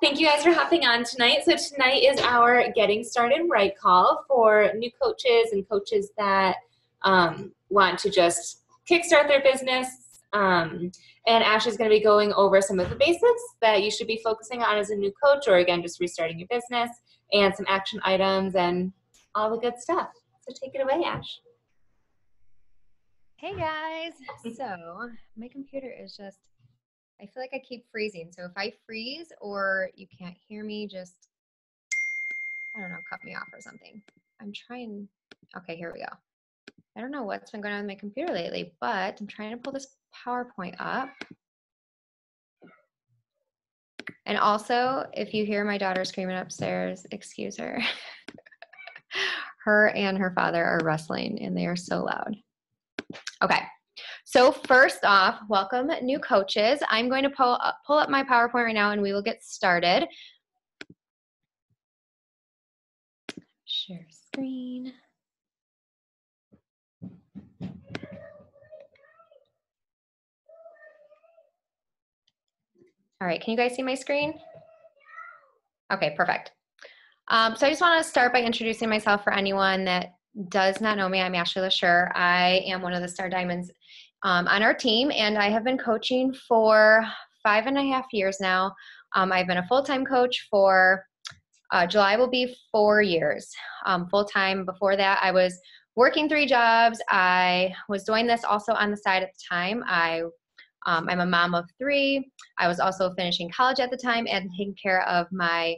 Thank you guys for hopping on tonight. So tonight is our Getting Started Right call for new coaches and coaches that want to just kickstart their business. And Ash is going to be going over some of the basics that you should be focusing on as a new coach, or again, just restarting your business, and some action items and all the good stuff. So take it away, Ash. Hey guys. So my computer is just, I feel like I keep freezing. So if I freeze or you can't hear me, just, I don't know, cut me off or something. I'm trying. Okay, here we go. I don't know what's been going on with my computer lately, but I'm trying to pull this PowerPoint up. And also, if you hear my daughter screaming upstairs, excuse her. Her and her father are wrestling and they are so loud. Okay. So first off, welcome new coaches. I'm going to pull up my PowerPoint right now and we will get started. Share screen. All right, can you guys see my screen? Okay, perfect. So I just want to start by introducing myself for anyone that does not know me. I'm Ashley LaSure. I am one of the Star Diamonds on our team, and I have been coaching for 5.5 years now. I've been a full-time coach for July will be 4 years full-time. Before that, I was working 3 jobs. I was doing this also on the side at the time. I'm a mom of 3. I was also finishing college at the time and taking care of my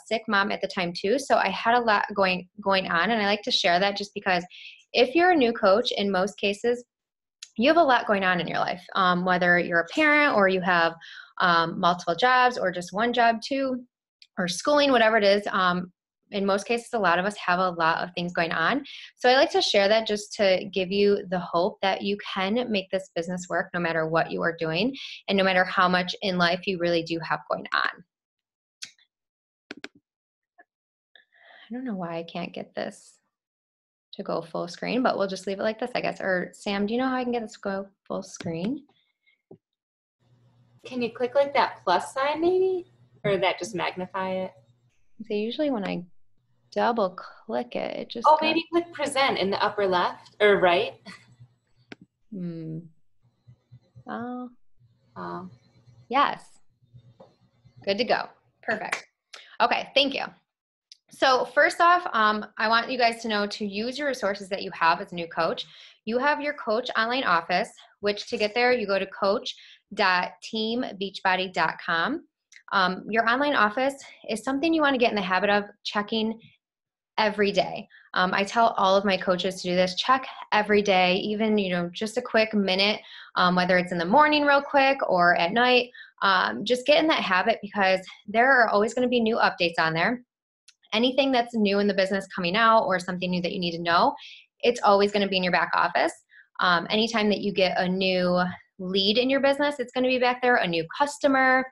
sick mom at the time too. So I had a lot going on, and I like to share that just because if you're a new coach, in most cases, you have a lot going on in your life, whether you're a parent or you have multiple jobs or just one job too, or schooling, whatever it is. In most cases, a lot of us have a lot of things going on. So I like to share that just to give you the hope that you can make this business work no matter what you are doing and no matter how much in life you really do have going on. I don't know why I can't get this to go full screen, but we'll just leave it like this, I guess. Or Sam, do you know how I can get this to go full screen? Can you click like that plus sign maybe? Or that just magnify it? So usually when I double click it, it just maybe click present in the upper left or right. Oh. Yes. Good to go. Perfect. Okay, thank you. So first off, I want you guys to know to use your resources that you have as a new coach. You have your coach online office, which to get there, you go to coach.teambeachbody.com. Your online office is something you want to get in the habit of checking every day. I tell all of my coaches to do this. Check every day, even just a quick minute, whether it's in the morning real quick or at night. Just get in that habit because there are always going to be new updates on there. Anything that's new in the business coming out or something new that you need to know, it's always going to be in your back office. Anytime that you get a new lead in your business, it's going to be back there. A new customer,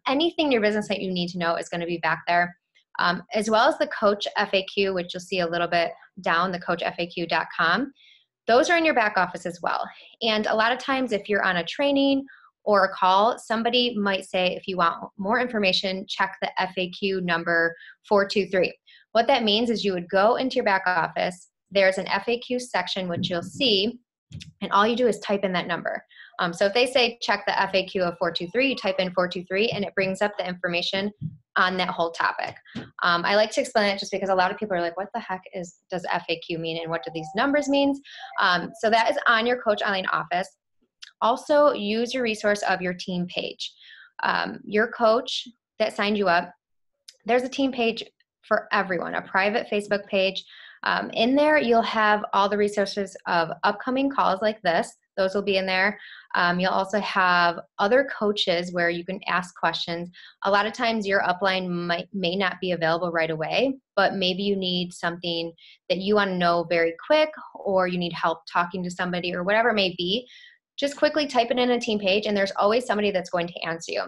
anything in your business that you need to know is going to be back there. As well as the Coach FAQ, which you'll see a little bit down, the coachfaq.com. Those are in your back office as well. And a lot of times if you're on a training or a call, somebody might say, if you want more information, check the FAQ number 423. What that means is you would go into your back office. There's an FAQ section, which you'll see, and all you do is type in that number. So if they say check the FAQ of 423, you type in 423 and it brings up the information on that whole topic. I like to explain it just because a lot of people are like, what the heck does FAQ mean and what do these numbers mean? So that is on your Coach Online office. Also use your resource of your team page. Your coach that signed you up, there's a team page for everyone, a private Facebook page. In there, you'll have all the resources of upcoming calls like this. Those will be in there. You'll also have other coaches where you can ask questions. A lot of times your upline may not be available right away, but maybe you need something that you want to know very quick, or you need help talking to somebody or whatever it may be. Just quickly type it in a team page and there's always somebody that's going to answer you.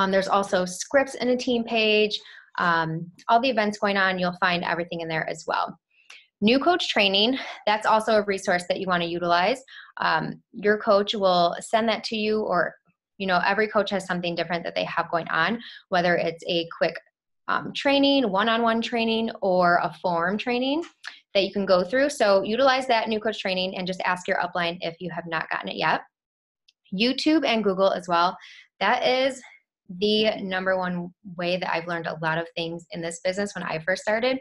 There's also scripts in a team page. All the events going on, you'll find everything in there as well. New coach training, that's also a resource that you want to utilize. Your coach will send that to you, or every coach has something different that they have going on, whether it's a quick training, one-on-one training, or a form training that you can go through. So utilize that new coach training and just ask your upline if you have not gotten it yet. YouTube and Google as well. That is the number one way that I've learned a lot of things in this business when I first started,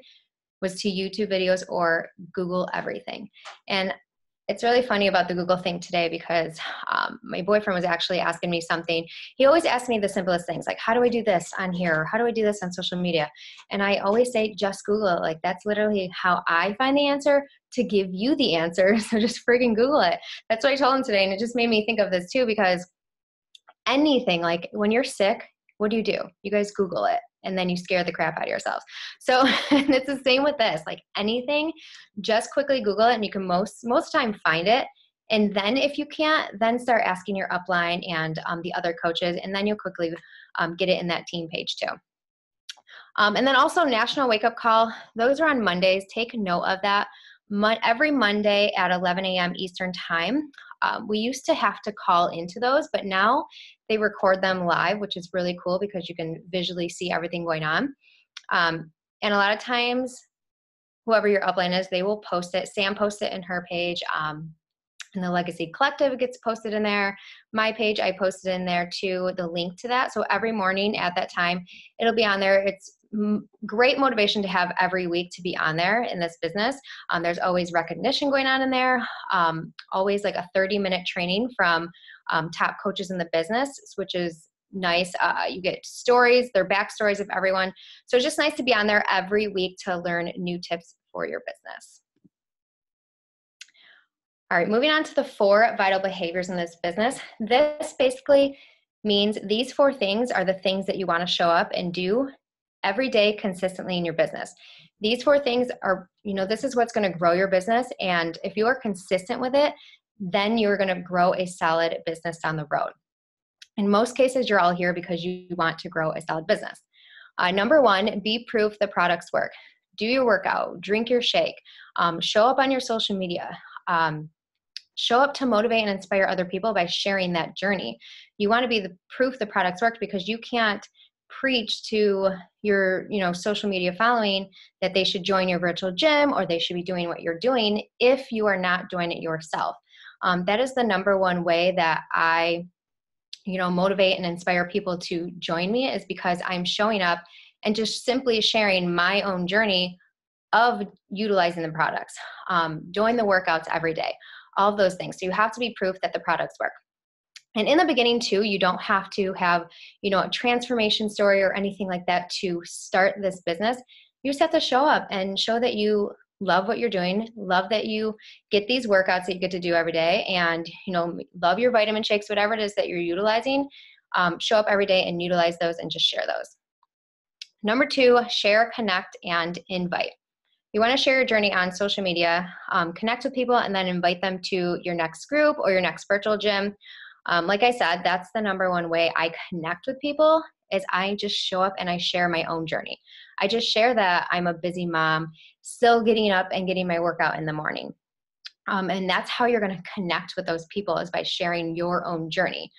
was to YouTube videos or Google everything. And it's really funny about the Google thing today because my boyfriend was actually asking me something. He always asks me the simplest things, like, how do I do this on here? Or how do I do this on social media? And I always say, just Google it. Like, that's literally how I find the answer to give you the answer. So just freaking Google it. That's what I told him today. And it just made me think of this too, because anything, like when you're sick, what do? You guys Google it. And then you scare the crap out of yourselves. So it's the same with this, like anything, just quickly Google it and you can most time find it. And then if you can't, then start asking your upline and the other coaches, and then you'll quickly get it in that team page too. And then also National Wake Up Call, those are on Mondays. Take note of that. Every Monday at 11 a.m. Eastern time. We used to have to call into those, but now they record them live, which is really cool because you can visually see everything going on. And a lot of times, whoever your upline is, they will post it. Sam posts it in her page. And the Legacy Collective gets posted in there. My page, I posted in there too, the link to that. So every morning at that time, it'll be on there. It's great motivation to have every week to be on there in this business. There's always recognition going on in there. Always like a 30-minute training from top coaches in the business, which is nice. You get stories, their backstories of everyone. So it's just nice to be on there every week to learn new tips for your business. All right, moving on to the 4 vital behaviors in this business. This basically means these 4 things are the things that you want to show up and do every day consistently in your business. These 4 things are, this is what's going to grow your business. And if you are consistent with it, then you're going to grow a solid business down the road. In most cases, you're all here because you want to grow a solid business. Number 1, be proof the products work. Do your workout, drink your shake, show up on your social media. Show up to motivate and inspire other people by sharing that journey. You want to be the proof the products worked, because you can't preach to your social media following that they should join your virtual gym or they should be doing what you're doing if you are not doing it yourself. That is the number one way that I motivate and inspire people to join me, is because I'm showing up and just simply sharing my own journey of utilizing the products, doing the workouts every day, all of those things. So you have to be proof that the products work. And in the beginning too, you don't have to have, a transformation story or anything like that to start this business. You just have to show up and show that you love what you're doing, love that you get these workouts that you get to do every day, and, love your vitamin shakes, whatever it is that you're utilizing. Show up every day and utilize those and just share those. Number 2, share, connect, and invite. You want to share your journey on social media, connect with people, and then invite them to your next group or your next virtual gym. Like I said, that's the number one way I connect with people, is I just show up and I share my own journey. I just share that I'm a busy mom, still getting up and getting my workout in the morning. And that's how you're going to connect with those people, is by sharing your own journey.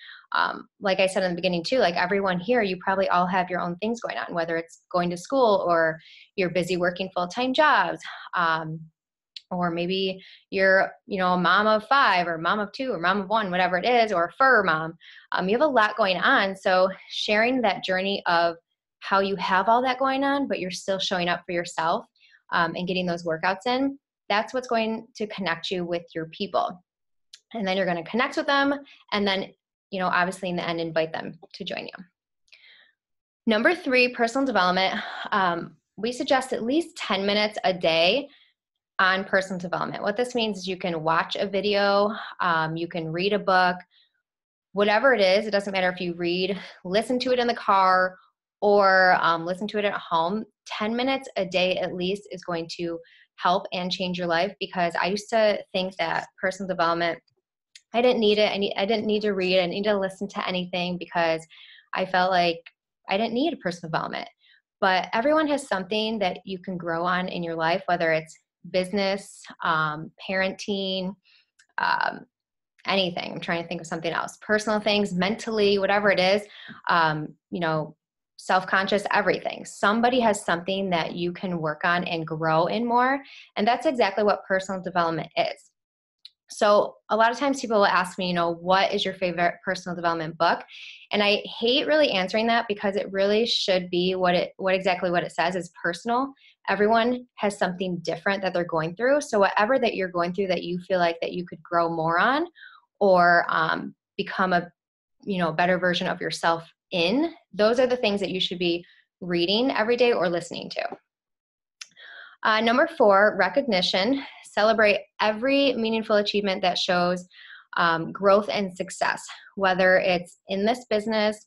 Like I said in the beginning too, like everyone here, you probably all have your own things going on, whether it's going to school or you're busy working full-time jobs. Or maybe you're, a mom of 5 or mom of 2 or mom of 1, whatever it is, or a fur mom. You have a lot going on. So sharing that journey of how you have all that going on, but you're still showing up for yourself and getting those workouts in, that's what's going to connect you with your people. And then you're going to connect with them, and then, obviously in the end, invite them to join you. Number 3, personal development. We suggest at least 10 minutes a day on personal development. What this means is you can watch a video, you can read a book, whatever it is. It doesn't matter if you read, listen to it in the car, or listen to it at home. 10 minutes a day at least is going to help and change your life, because I used to think that personal development, I didn't need it. I didn't need to read. I didn't need to listen to anything, because I felt like I didn't need personal development. But everyone has something that you can grow on in your life, whether it's business, parenting, anything. I'm trying to think of something else. Personal things, mentally, whatever it is, you know, self-conscious, everything. Somebody has something that you can work on and grow in more. And that's exactly what personal development is. So a lot of times people will ask me, you know, what is your favorite personal development book? And I hate really answering that because it really should be what exactly what it says is personal. Everyone has something different that they're going through. So whatever that you're going through that you feel like that you could grow more on, or become a, you know, better version of yourself in, those are the things that you should be reading every day or listening to. Number 4, recognition. Celebrate every meaningful achievement that shows growth and success, whether it's in this business,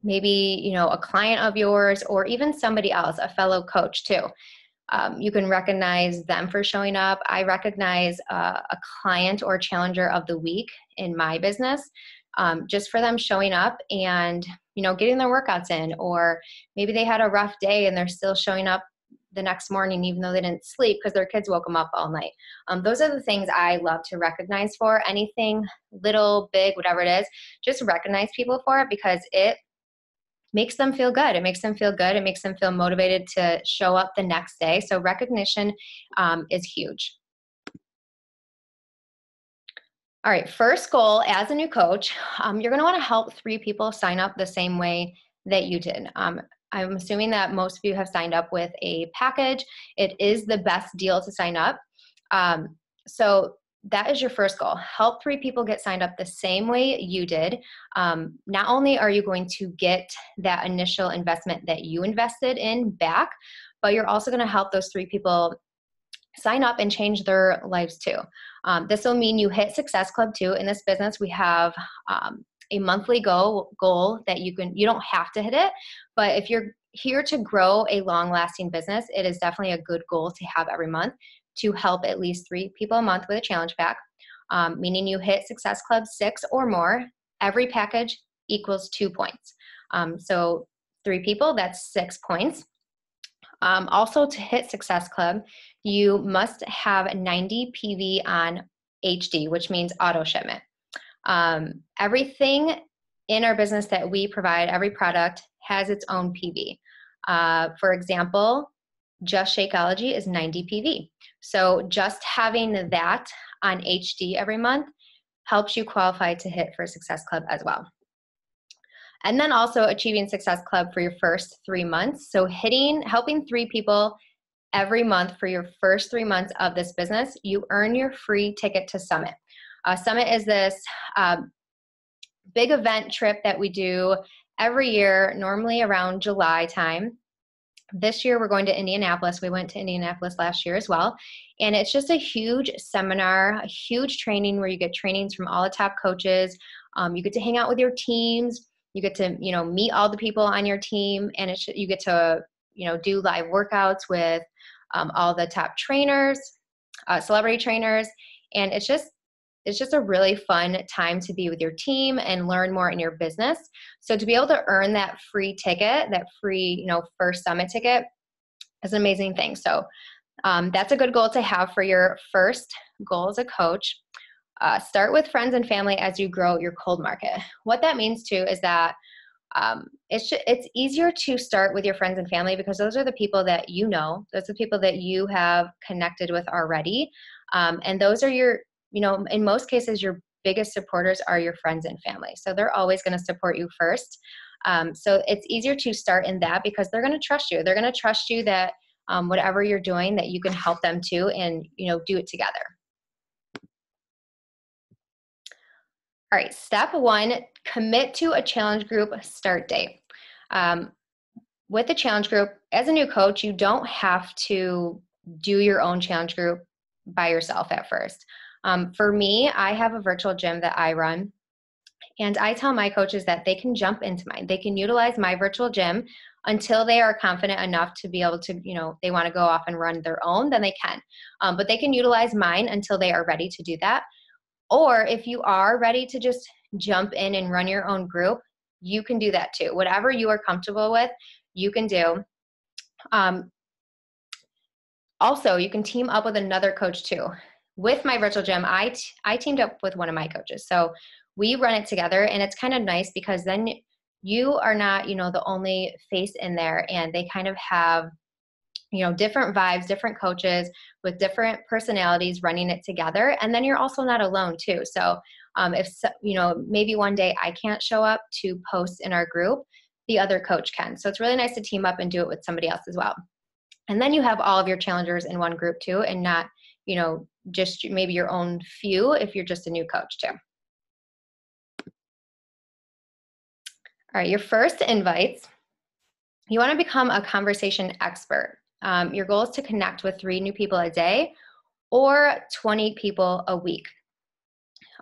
maybe, you know, a client of yours, or even somebody else, a fellow coach too. You can recognize them for showing up. I recognize a client or challenger of the week in my business, just for them showing up and, you know, getting their workouts in, or maybe they had a rough day and they're still showing up the next morning, even though they didn't sleep because their kids woke them up all night. Those are the things I love to recognize for. Anything little, big, whatever it is, just recognize people for it because it makes them feel good. It makes them feel good. It makes them feel motivated to show up the next day. So recognition is huge. All right, first goal as a new coach, you're going to want to help 3 people sign up the same way that you did. I'm assuming that most of you have signed up with a package. It is the best deal to sign up. So that is your first goal. Help 3 people get signed up the same way you did. Not only are you going to get that initial investment that you invested in back, but you're also going to help those 3 people sign up and change their lives too. This will mean you hit Success Club too. In this business, we have a monthly goal that you don't have to hit it, but if you're here to grow a long-lasting business, it is definitely a good goal to have every month to help at least 3 people a month with a challenge pack, meaning you hit Success Club 6 or more. Every package equals 2 points. So 3 people, that's 6 points. Also, to hit Success Club, you must have 90 PV on HD, which means auto shipment. Everything in our business that we provide, every product has its own PV. For example, Just Shakeology is 90 PV. So just having that on HD every month helps you qualify to hit for Success Club as well. And then also achieving Success Club for your first 3 months. So helping 3 people every month for your first 3 months of this business, you earn your free ticket to Summit. Summit is this big event trip that we do every year, normally around July time. This year we're going to Indianapolis. We went to Indianapolis last year as well. And it's just a huge seminar, a huge training where you get trainings from all the top coaches. You get to hang out with your teams. You get to, you know, meet all the people on your team, and you get to, you know, do live workouts with all the top trainers, celebrity trainers, and it's just a really fun time to be with your team and learn more in your business. So to be able to earn that free ticket, that free, you know, first Summit ticket, is an amazing thing. So that's a good goal to have for your first goal as a coach. Start with friends and family as you grow your cold market. What that means too is that it's easier to start with your friends and family because those are the people that you know. Those are the people that you have connected with already. And those are your, you know, in most cases, your biggest supporters are your friends and family. So they're always going to support you first. So it's easier to start in that because they're going to trust you. They're going to trust you that whatever you're doing, that you can help them too, and, you know, do it together. All right, step 1, commit to a challenge group start date. With a challenge group, as a new coach, you don't have to do your own challenge group by yourself at first. For me, I have a virtual gym that I run, and I tell my coaches that they can jump into mine. They can utilize my virtual gym until they are confident enough to be able to, you know, they want to go off and run their own, then they can. But they can utilize mine until they are ready to do that. Or if you are ready to just jump in and run your own group, you can do that too. Whatever you are comfortable with, you can do. Also, you can team up with another coach too. with my virtual gym, I teamed up with one of my coaches. So we run it together, and it's kind of nice because then you are not, the only face in there, and they kind of have, different vibes, different coaches with different personalities running it together. And then you're also not alone too. So if, maybe one day I can't show up to post in our group, the other coach can. So it's really nice to team up and do it with somebody else as well. And then you have all of your challengers in one group too, and not, just maybe your own few if you're just a new coach too. All right, your first invites. You want to become a conversation expert. Your goal is to connect with 3 new people a day or 20 people a week.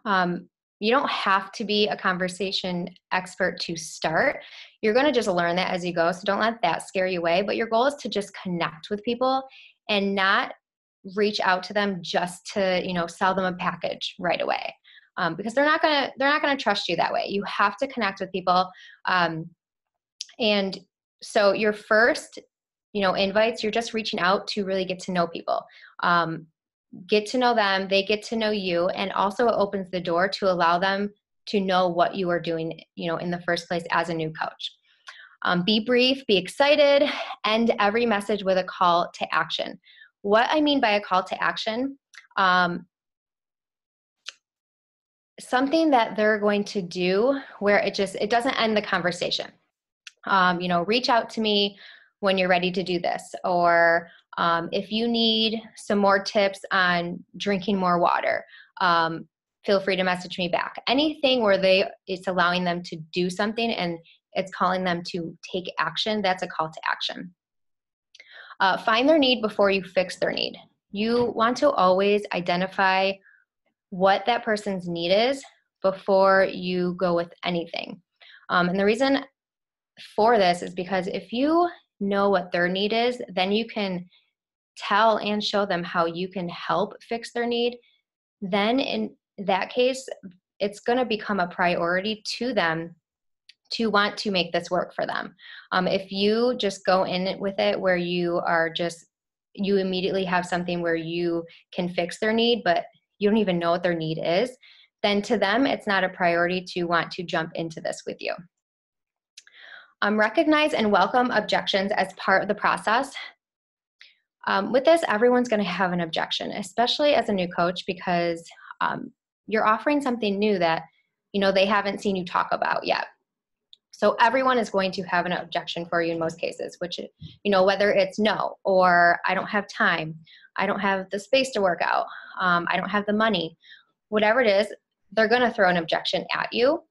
You don't have to be a conversation expert to start. You're going to just learn that as you go, so don't let that scare you away. But your goal is to just connect with people and not reach out to them just to, sell them a package right away, because they're not gonna trust you that way. You have to connect with people, and so your first, invites, you're just reaching out to really get to know people. Get to know them, they get to know you, and also it opens the door to allow them to know what you are doing, in the first place as a new coach. Be brief, be excited, end every message with a call to action. What I mean by a call to action, something that they're going to do where it doesn't end the conversation. Reach out to me when you're ready to do this, or if you need some more tips on drinking more water, feel free to message me back. Anything where it's allowing them to do something and it's calling them to take action, that's a call to action. Find their need before you fix their need. You want to always identify what that person's need is before you go with anything. And the reason for this is because if you know what their need is, then you can tell and show them how you can help fix their need. Then in that case, it's going to become a priority to them to want to make this work for them. If you just go in with it where you immediately have something where you can fix their need, but you don't even know what their need is, then to them, it's not a priority to want to jump into this with you. Recognize and welcome objections as part of the process. With this, everyone's going to have an objection, especially as a new coach, because you're offering something new that they haven't seen you talk about yet. So everyone is going to have an objection for you in most cases, which, whether it's no, or I don't have time, I don't have the space to work out, I don't have the money, whatever it is, they're going to throw an objection at you.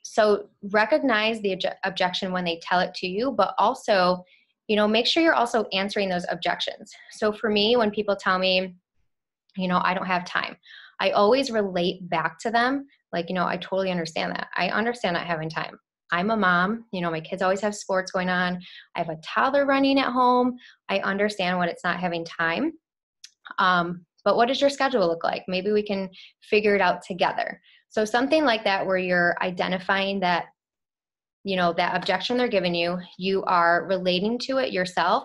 So recognize the objection when they tell it to you, but also, make sure you're also answering those objections. So for me, when people tell me, I don't have time, I always relate back to them. Like, I totally understand that. I understand not having time. I'm a mom, my kids always have sports going on. I have a toddler running at home. I understand what it's not having time. But what does your schedule look like? Maybe we can figure it out together. So something like that, where you're identifying that, that objection they're giving you, you are relating to it yourself,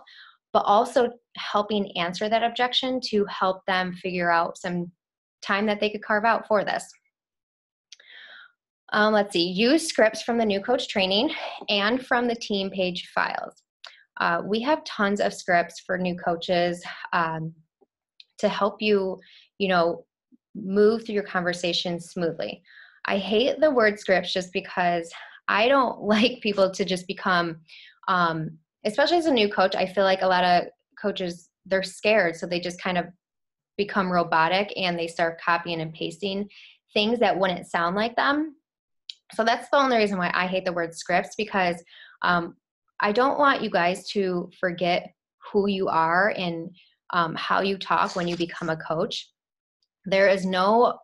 but also helping answer that objection to help them figure out some time that they could carve out for this. Let's see, use scripts from the new coach training and from the team page files. We have tons of scripts for new coaches to help you, move through your conversation smoothly. I hate the word scripts just because I don't like people to just become, especially as a new coach, I feel like a lot of coaches, they're scared. So they just kind of become robotic and they start copying and pasting things that wouldn't sound like them. So that's the only reason why I hate the word scripts, because I don't want you guys to forget who you are and how you talk when you become a coach. There is no,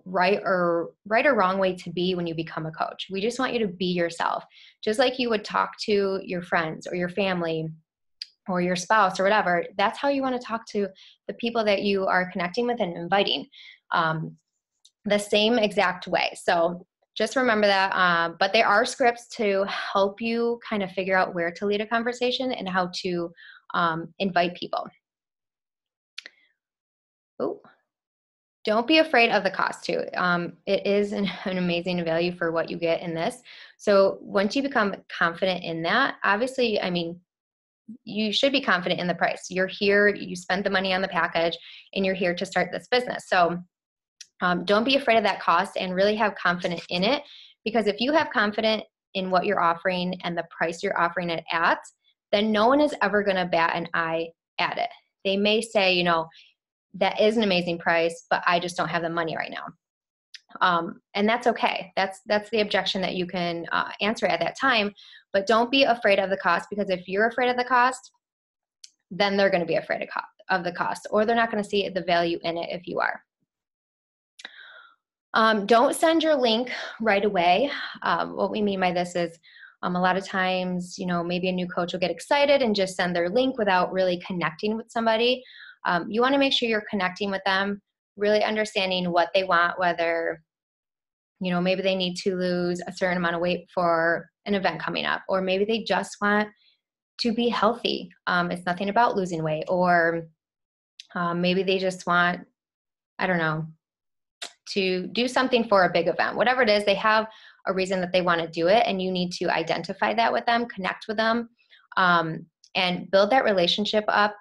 right or wrong way to be when you become a coach. We just want you to be yourself, just like you would talk to your friends or your family or your spouse or whatever. That's how you want to talk to the people that you are connecting with and inviting, the same exact way. So just remember that, but there are scripts to help you kind of figure out where to lead a conversation and how to invite people. Oh, Don't be afraid of the cost too. It is an amazing value for what you get in this. So once you become confident in that, obviously, I mean, you should be confident in the price. You're here, you spent the money on the package, and you're here to start this business. So don't be afraid of that cost and really have confidence in it, because if you have confidence in what you're offering and the price you're offering it at, then no one is ever going to bat an eye at it. They may say, you know, that is an amazing price, but I just don't have the money right now. And that's okay. That's the objection that you can answer at that time. But don't be afraid of the cost, because if you're afraid of the cost, then they're going to be afraid of the cost, or they're not going to see the value in it if you are. Don't send your link right away. What we mean by this is a lot of times, you know, maybe a new coach will get excited and just send their link without really connecting with somebody. You want to make sure you're connecting with them, really understanding what they want, whether, you know, maybe they need to lose a certain amount of weight for an event coming up, or maybe they just want to be healthy. It's nothing about losing weight, or maybe they just want, I don't know, to do something for a big event. Whatever it is, they have a reason that they want to do it, and you need to identify that with them, connect with them, and build that relationship up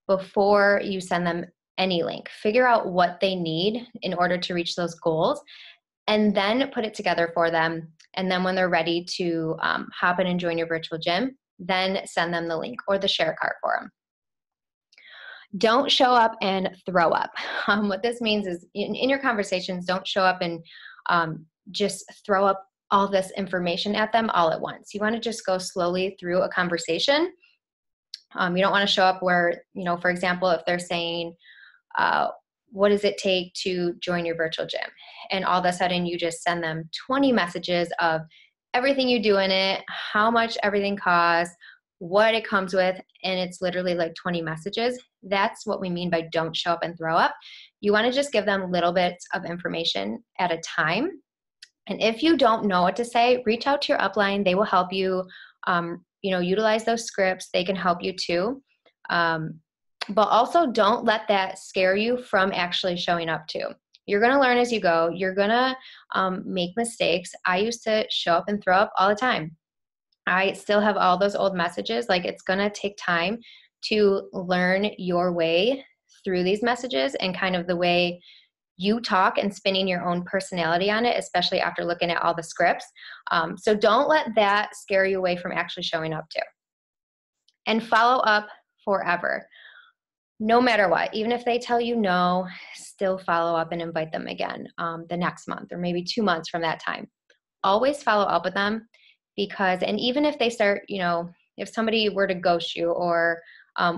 before you send them any link. Figure out what they need in order to reach those goals, and then put it together for them. And then when they're ready to hop in and join your virtual gym, then send them the link or the share card for them. Don't show up and throw up. What this means is in your conversations, don't show up and just throw up all this information at them all at once. You want to just go slowly through a conversation. You don't want to show up where, you know, for example, if they're saying, what does it take to join your virtual gym? And all of a sudden you just send them 20 messages of everything you do in it, how much everything costs, what it comes with, and it's literally like 20 messages. That's what we mean by don't show up and throw up. You want to just give them little bits of information at a time. And if you don't know what to say, reach out to your upline. They will help you, you know, utilize those scripts. They can help you too. But also don't let that scare you from actually showing up too. You're going to learn as you go. You're going to make mistakes. I used to show up and throw up all the time. I still have all those old messages. Like, it's going to take time to learn your way through these messages and kind of the way you talk and spinning your own personality on it, especially after looking at all the scripts. So don't let that scare you away from actually showing up too. And follow up forever. No matter what, even if they tell you no, still follow up and invite them again the next month or maybe 2 months from that time. Always follow up with them, because, and even if they start, you know, if somebody were to ghost you or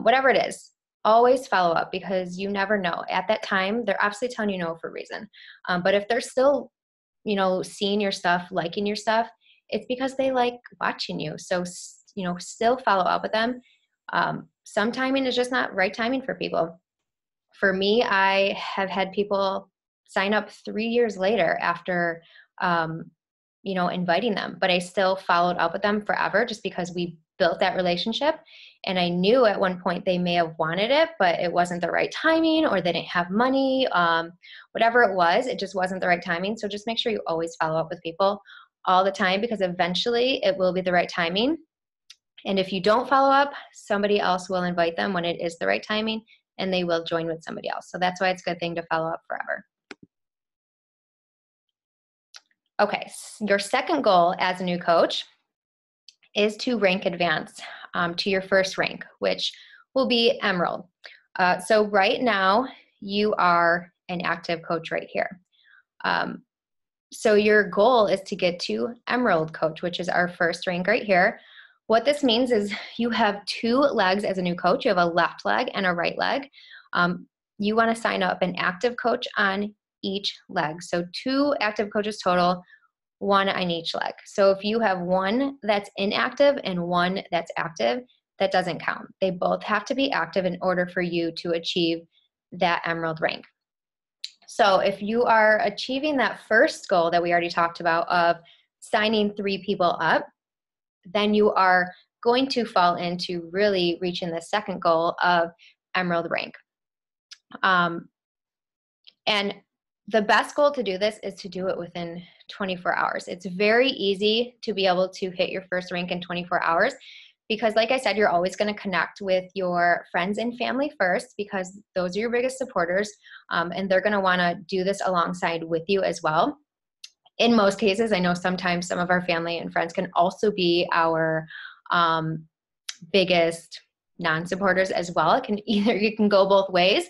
whatever it is, always follow up, because you never know. At that time, they're obviously telling you no for a reason. But if they're still, you know, seeing your stuff, liking your stuff, it's because they like watching you. So, you know, still follow up with them. Some timing is just not right timing for people. For me, I have had people sign up 3 years later after, you know, inviting them, but I still followed up with them forever just because we built that relationship. And I knew at one point they may have wanted it, but it wasn't the right timing, or they didn't have money, whatever it was, it just wasn't the right timing. So just make sure you always follow up with people all the time, because eventually it will be the right timing. And if you don't follow up, somebody else will invite them when it is the right timing, and they will join with somebody else. So that's why it's a good thing to follow up forever. Okay, your second goal as a new coach is to rank advance to your first rank, which will be Emerald. So right now, you are an active coach right here. So your goal is to get to Emerald coach, which is our first rank right here. What this means is you have 2 legs as a new coach. You have a left leg and a right leg. You want to sign up an active coach on each leg. So 2 active coaches total, 1 on each leg. So if you have 1 that's inactive and 1 that's active, that doesn't count. They both have to be active in order for you to achieve that Emerald rank. So if you are achieving that first goal that we already talked about of signing 3 people up, then you are going to fall into really reaching the second goal of Emerald rank. And the best goal to do this is to do it within 24 hours. It's very easy to be able to hit your first rank in 24 hours because, like I said, you're always going to connect with your friends and family first because those are your biggest supporters, and they're going to want to do this alongside with you as well. In most cases, I know sometimes some of our family and friends can also be our biggest non-supporters as well. It can go both ways.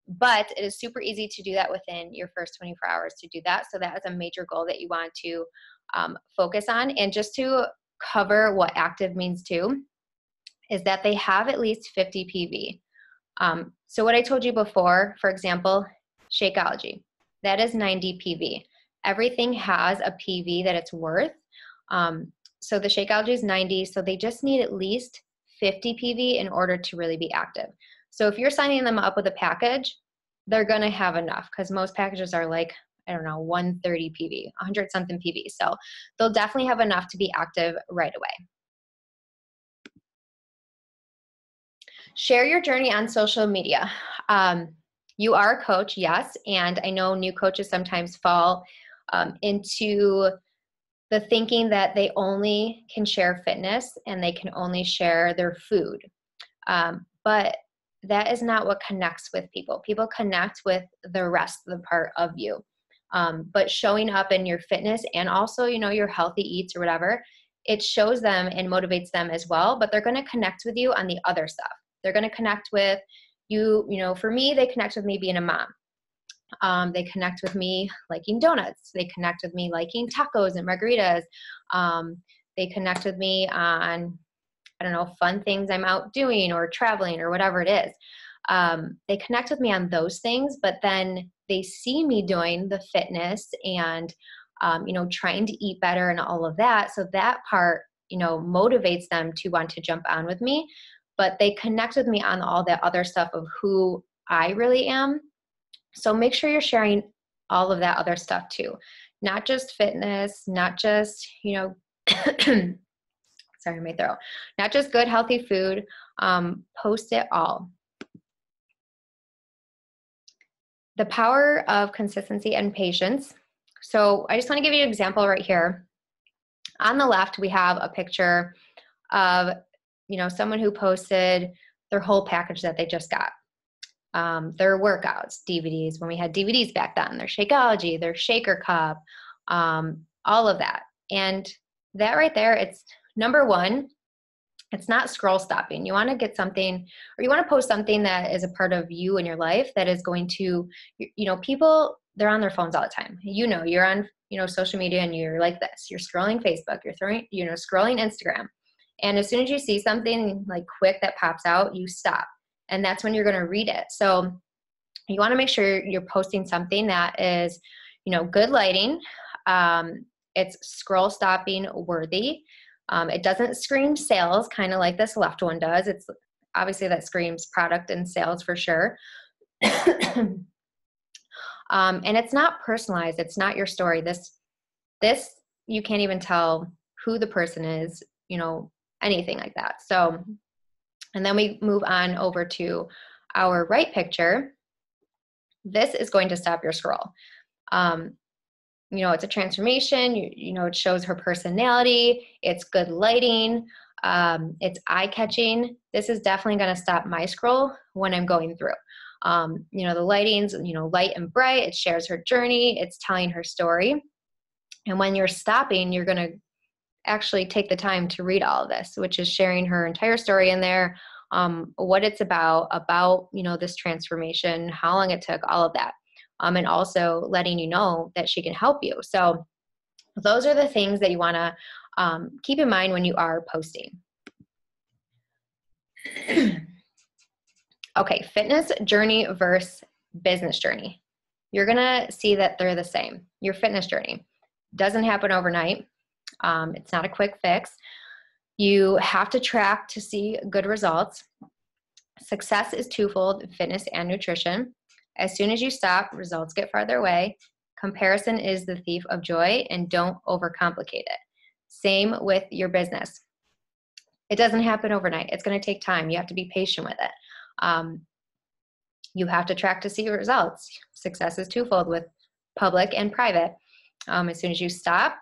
But it is super easy to do that within your first 24 hours to do that. So that is a major goal that you want to focus on. And just to cover what active means too, is that they have at least 50 PV. So what I told you before, for example, Shakeology, that is 90 PV. Everything has a PV that it's worth. So the Shakeology is 90, so they just need at least 50 PV in order to really be active. So if you're signing them up with a package, they're going to have enough because most packages are like, I don't know, 130 PV, 100 something PV. So they'll definitely have enough to be active right away. Share your journey on social media. You are a coach, yes, and I know new coaches sometimes fall into the thinking that they only can share fitness and they can only share their food. But that is not what connects with people. People connect with the rest of the part of you. But showing up in your fitness and also, your healthy eats or whatever, it shows them and motivates them as well, but they're going to connect with you on the other stuff. They're going to connect with you, for me, they connect with me being a mom. They connect with me liking donuts. They connect with me liking tacos and margaritas. They connect with me on, I don't know, fun things I'm out doing or traveling or whatever it is. They connect with me on those things, but then they see me doing the fitness and, trying to eat better and all of that. So that part, motivates them to want to jump on with me, but they connect with me on all that other stuff of who I really am. So make sure you're sharing all of that other stuff too, not just fitness, not just, sorry, my throat. Not just good, healthy food. Post it all. The power of consistency and patience. So I just want to give you an example right here. On the left, we have a picture of, someone who posted their whole package that they just got. Their workouts, DVDs, when we had DVDs back then, their Shakeology, their shaker cup, all of that. And that right there, it's number one, it's not scroll stopping. You want to get something, or you want to post something that is a part of you and your life that is going to, people, they're on their phones all the time. You're on, social media and you're like this, you're scrolling Facebook, you're scrolling Instagram. And as soon as you see something like quick that pops out, you stop. And that's when you're going to read it. So you want to make sure you're posting something that is, good lighting. It's scroll stopping worthy. It doesn't scream sales, kind of like this left one does. It's obviously that screams product and sales for sure. And it's not personalized. It's not your story. This, you can't even tell who the person is, anything like that. So, and then we move on over to our right picture. This is going to stop your scroll. It's a transformation. It shows her personality. It's good lighting. It's eye-catching. This is definitely going to stop my scroll when I'm going through. The lighting's, light and bright. It shares her journey. It's telling her story. And when you're stopping, you're going to actually take the time to read all of this, which is sharing her entire story in there, what it's about, this transformation, how long it took, all of that. And also letting you know that she can help you. So those are the things that you want to keep in mind when you are posting. Okay, fitness journey versus business journey. You're going to see that they're the same. Your fitness journey doesn't happen overnight. It's not a quick fix. You have to track to see good results. Success is twofold, fitness and nutrition. As soon as you stop, results get farther away. Comparison is the thief of joy, and don't overcomplicate it. Same with your business. It doesn't happen overnight. It's going to take time. You have to be patient with it. You have to track to see results. Success is twofold with public and private. As soon as you stop,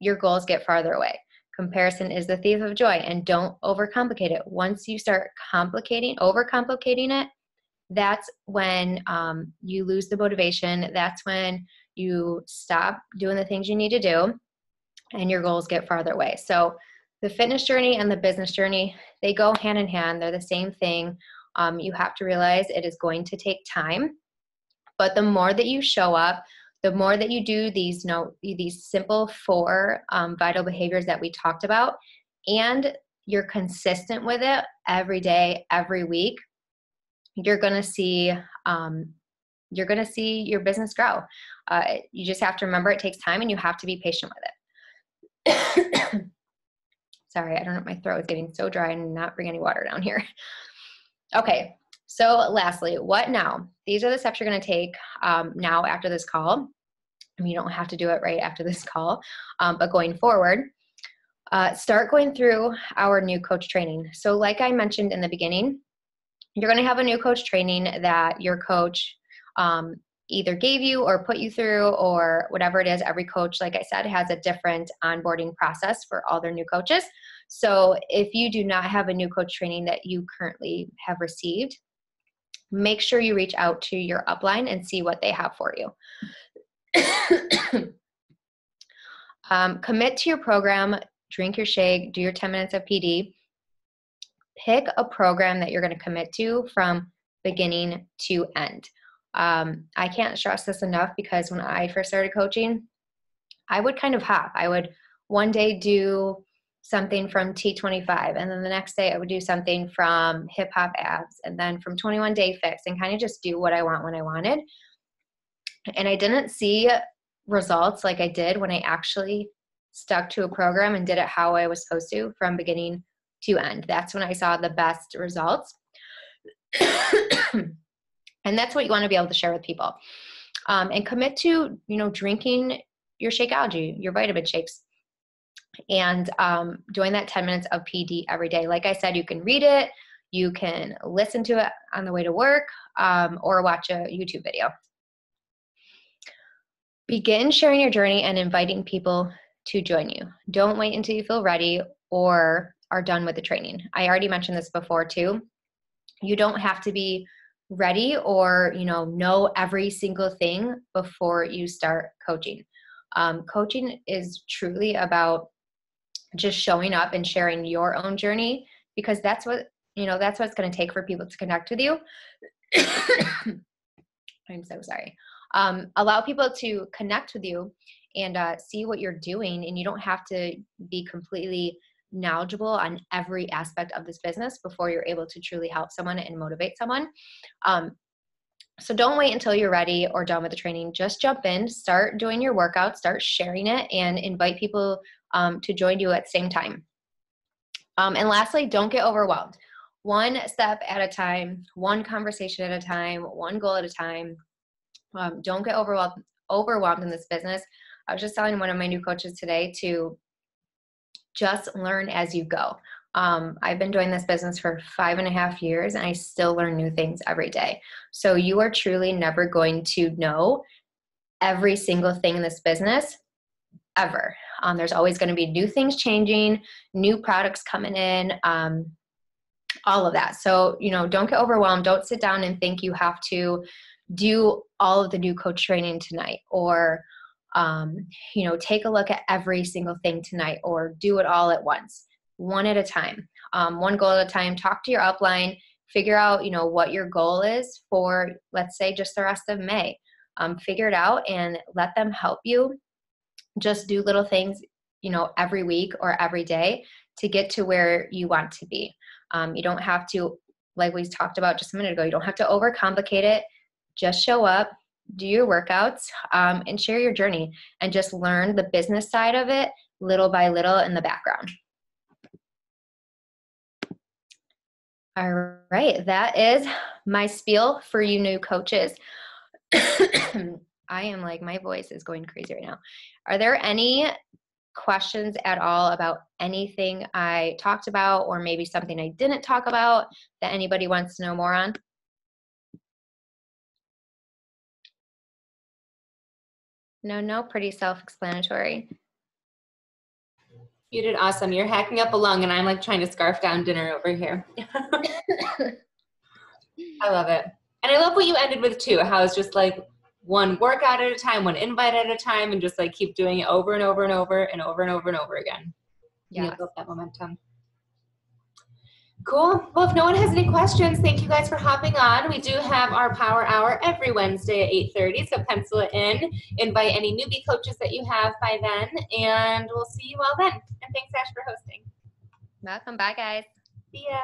your goals get farther away. Comparison is the thief of joy, and don't overcomplicate it. Once you start overcomplicating it, that's when you lose the motivation. That's when you stop doing the things you need to do, and your goals get farther away. So the fitness journey and the business journey, they go hand in hand. They're the same thing. You have to realize it is going to take time, but the more that you show up, the more that you do these, these simple 4 vital behaviors that we talked about, and you're consistent with it every day, every week, you're going to see your business grow. You just have to remember it takes time, and you have to be patient with it. Sorry, I don't know. My throat is getting so dry and not bring any water down here. Okay. So lastly, what now? These are the steps you're going to take now after this call. I mean, you don't have to do it right after this call, but going forward, start going through our new coach training. So like I mentioned in the beginning, you're going to have a new coach training that your coach either gave you or put you through, or whatever it is. Every coach, like I said, has a different onboarding process for all their new coaches. So if you do not have a new coach training that you currently have received, make sure you reach out to your upline and see what they have for you. Commit to your program, drink your shake, do your 10 minutes of PD. Pick a program that you're going to commit to from beginning to end. I can't stress this enough, because when I first started coaching, I would kind of hop. I would one day do something from T25, and then the next day I would do something from Hip Hop Abs, and then from 21 Day Fix, and kind of just do what I want when I wanted. And I didn't see results like I did when I actually stuck to a program and did it how I was supposed to from beginning to end. That's when I saw the best results. And that's what you want to be able to share with people. And commit to, drinking your Shakeology, your vitamin shakes, and doing that 10 minutes of PD every day. Like I said, you can read it, you can listen to it on the way to work, or watch a YouTube video. Begin sharing your journey and inviting people to join you. Don't wait until you feel ready or are done with the training. I already mentioned this before too. You don't have to be ready or know every single thing before you start coaching. Coaching is truly about just showing up and sharing your own journey, because that's what it's going to take for people to connect with you. I'm so sorry. Allow people to connect with you and see what you're doing, and you don't have to be completely knowledgeable on every aspect of this business before you're able to truly help someone and motivate someone. So don't wait until you're ready or done with the training. Just jump in, start doing your workout, start sharing it, and invite people to join you at the same time. And lastly, don't get overwhelmed. One step at a time, one conversation at a time, one goal at a time. Don't get overwhelmed in this business. I was just telling one of my new coaches today to just learn as you go. I've been doing this business for 5.5 years, and I still learn new things every day. So you are truly never going to know every single thing in this business ever. There's always going to be new things changing, new products coming in, all of that. So, don't get overwhelmed. Don't sit down and think you have to do all of the new coach training tonight, or take a look at every single thing tonight, or do it all at once. One at a time, one goal at a time. Talk to your upline, figure out, what your goal is for, let's say, just the rest of May. Figure it out and let them help you. Just do little things, every week or every day to get to where you want to be. You don't have to, like we talked about just a minute ago, you don't have to overcomplicate it. Just show up, do your workouts, and share your journey, and just learn the business side of it little by little in the background. All right, that is my spiel for you new coaches. I am my voice is going crazy right now. Are there any questions at all about anything I talked about, or maybe something I didn't talk about that anybody wants to know more on? No, pretty self-explanatory. You did awesome. You're hacking up a lung and I'm like trying to scarf down dinner over here. I love it. And I love what you ended with too, how it's just like one workout at a time, one invite at a time, and just like keep doing it over and over and over and over and over and over again. Yeah. You build that momentum. Cool. Well, if no one has any questions, thank you guys for hopping on. We do have our Power Hour every Wednesday at 8:30, so pencil it in. Invite any newbie coaches that you have by then, and we'll see you all then. And thanks, Ash, for hosting. Welcome. Bye, guys. See ya.